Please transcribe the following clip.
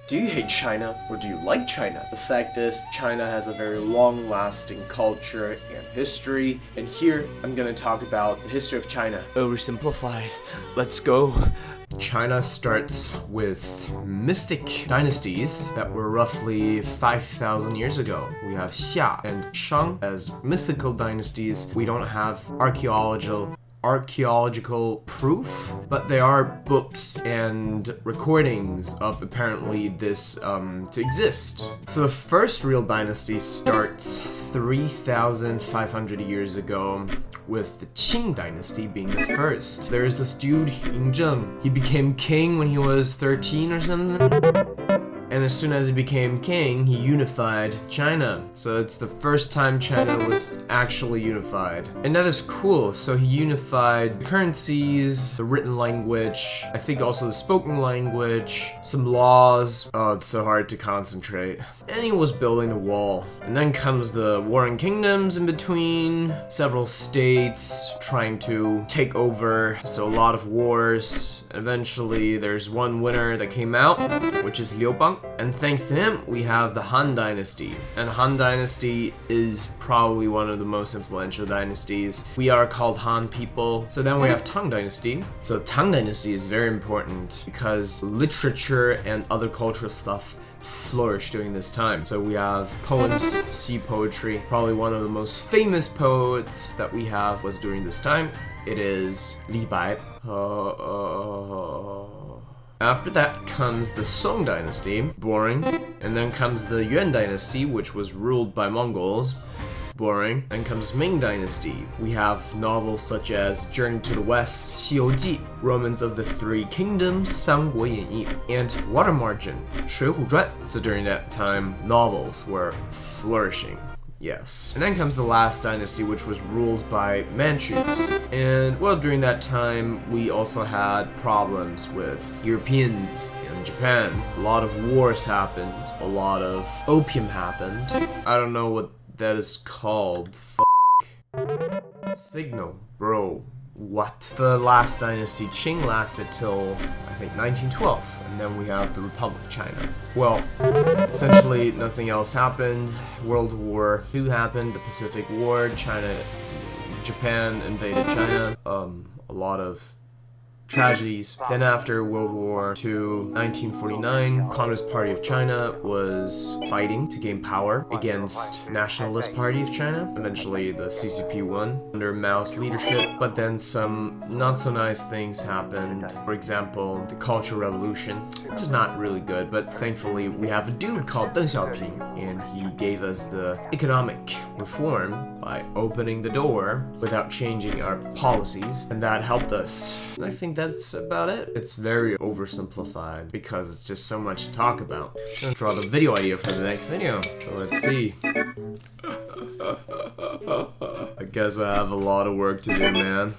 Do you hate China or do you like China? The fact is, China has a very long-lasting culture and history, and here I'm gonna talk about the history of China. Oversimplified. Let's go. China starts with mythic dynasties that were roughly 5,000 years ago. We have Xia and Shang as mythical dynasties. We don't have archaeological proof, but there are books and recordings of apparently this to exist. So the first real dynasty starts 3,500 years ago, with the Qing dynasty being the first. There's this dude, Yin Zheng. He became king when he was 13 or something. And as soon as he became king, he unified China. So it's the first time China was actually unified. And that is cool. So he unified the currencies, the written language, I think also the spoken language, some laws. Oh, it's so hard to concentrate. And he was building the wall. And then comes the warring kingdoms in between, several states trying to take over. So a lot of wars. Eventually, there's one winner that came out, which is Liu Bang. And thanks to him, we have the Han Dynasty. And Han Dynasty is probably one of the most influential dynasties. We are called Han people. So then we have Tang Dynasty. So Tang Dynasty is very important because literature and other cultural stuff flourished during this time. So we have poems, sea poetry. Probably one of the most famous poets that we have was during this time. It is Li Bai. After that comes the Song Dynasty, boring. And then comes the Yuan Dynasty, which was ruled by Mongols, boring. Then comes Ming Dynasty. We have novels such as Journey to the West, 西游记, Romans of the Three Kingdoms, 三国演义, and Water Margin, 水浒传. So during that time, novels were flourishing. Yes. And then comes the last dynasty, which was ruled by Manchus. And, well, during that time, we also had problems with Europeans in Japan. A lot of wars happened. A lot of opium happened. I don't know what that is called. Signal, bro. What? The last dynasty, Qing, lasted till, I think, 1912, and then we have the Republic of China. Well, essentially nothing else happened. World War II happened, the Pacific War, Japan invaded China, a lot of tragedies. Then after World War II, 1949, Communist Party of China was fighting to gain power against Nationalist Party of China. Eventually the CCP won under Mao's leadership, but then some not so nice things happened. For example, the Cultural Revolution, which is not really good, but thankfully we have a dude called Deng Xiaoping, and he gave us the economic reform by opening the door without changing our policies, and that helped us. And I think that's about it. It's very oversimplified because it's just so much to talk about. I'm gonna draw the video idea for the next video. So let's see. I guess I have a lot of work to do, man.